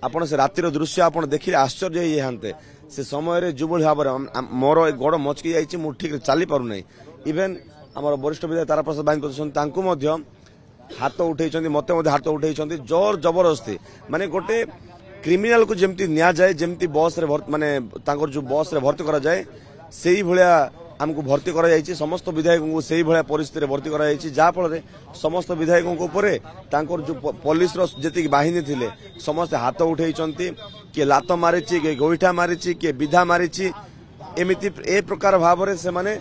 आपण से रातिर दृश्य आपण देखिले आश्चर्य ये हांते से समय जो भाव मोर गोड़ मचकी जाइए मु ठीक चली पार ना इवेन आम वरिष्ठ विधायक तारा प्रसाद बाइन हाथ उठे मत हाथ उठे जोर जबरदस्ती माने गोटे क्रिमिनाल को जमती निया जाए जमती बस रे माने तांकर जो बस रे भर्ती करा जाए सेही भलिया हमको भर्ती करा जाइए समस्त विधायकों को सही भाया परिस्थिति भर्ती करा जाइए जहाँफल समस्त विधायकों उपरे तांकर जो पुलिस जी बाहिनी थिले समस्त हाथ उठे किए लात मारी किए गोईठा मारी किए विधा मारी एमती ए प्रकार भाव से माने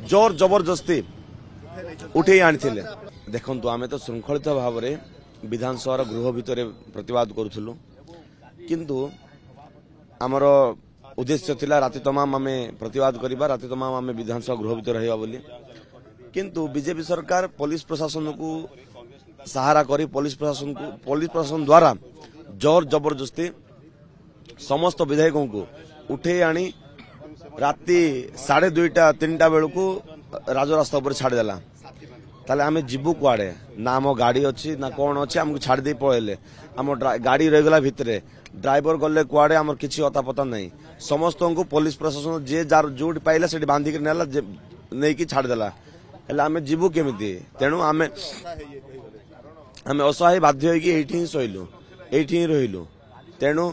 जोर जबरदस्ती उठे आनी देखु आम तो श्रृंखलित भाव में विधानसभा गृह भितर प्रतिवाद करूँ किंतु आमर उद्देश्य थिला राति तमाम आम प्रतिवाद करवा राति तमाम आम विधानसभा गृह भितर रहा बोली किंतु बीजेपी सरकार पुलिस प्रशासन को सहारा करी पुलिस प्रशासन द्वारा जोर जबरदस्ती समस्त विधायकों को उठे आनी राति 2:30-3टा बेलू राजरास्ता उपर छाड़देला ताले आमे जीवु कुआड़े ना आम गाड़ी अच्छी ना कौन अच्छी आमको छाड़ दे पड़े आम गाड़ी रहीगला भितरे ड्राइवर गले कुआड़े आम किसी अता पता नहीं समस्त को पुलिस प्रशासन जे जार जोट पाइला से बांधिक नेला नहीं कि छाड़देला आम जीवु केमिति तेणु आम असहाय बाध्य होगी शोलु ये रहीलु तेणु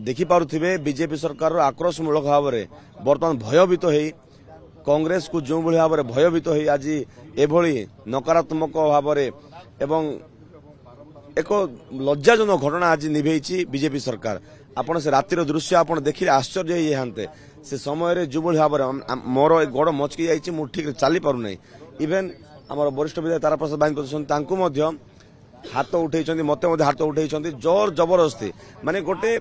देखिपे बीजेपी सरकार आक्रोशमूलक भाव में बर्तमान भयभीत हो कांग्रेस को जो भाव में भयभीत हो आज एभली नकारात्मक भाव एवं एक लज्जाजनक घटना आज निभेई बीजेपी सरकार आपण से रातिर दृश्य आपण देखिले आश्चर्य ये हांते से समय जो भाव में मोर गोड़ मचकी जाइए मु ठीक चली पार ना इवेन आम वरिष्ठ विधायक तारा प्रसाद बाइन हाथ उठे मत हाथ उठे जोर जबरदस्ती माने गोटे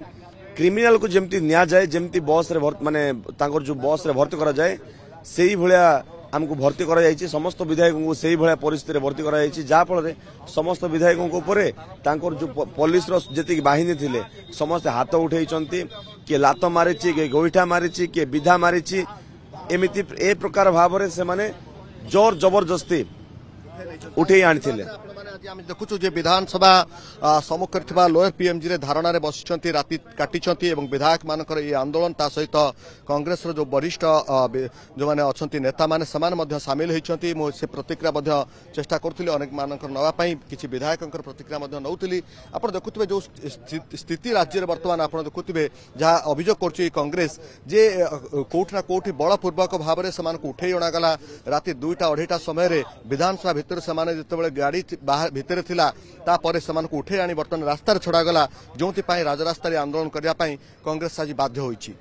क्रिमिनाल को जमती निया जाए जमती बस रे माने तांकर जो बस रे भर्ती करा जाए सेही भलिया हमको भर्ती करा जाइए समस्त विधायकों को सही भाया परिस्थिति भर्ती करा जाइए जहाँफल समस्त विधायकों उपरे तांकर जो पुलिस जी बाहिनी थिले समस्त हाथ उठे किए लात मारी किए गोईठा मारी किए विधा मारी एमती ए प्रकार भाव से माने जोर जबरदस्ती उठे आनी देखु विधानसभा सम्मुखें लोअर पीएमजी रे धारणा रे बसी राति काटी विधायक मान ये आंदोलन ता सहित कांग्रेस जो वरिष्ठ जो मैंने अच्छा नेता मैंने सामिल होती से प्रतिक्रिया चेष्टा करुँगी अनेक मानक नापी किसी विधायक प्रतिक्रिया नौली आप देखुए जो स्थिति राज्य में बर्तमान आप देखुए जहाँ अभियोग कर कांग्रेस जे कौटना कौटी बलपूर्वक भाव में उठे अणागला राति 2टा-2:30 समय विधानसभा भितर से गाड़ी भितर थिला तापर से उठे आनी बर्तमान रास्तार छड़ागला जो राजरास्ता आंदोलन करने कांग्रेस आज बाध्य होइछि।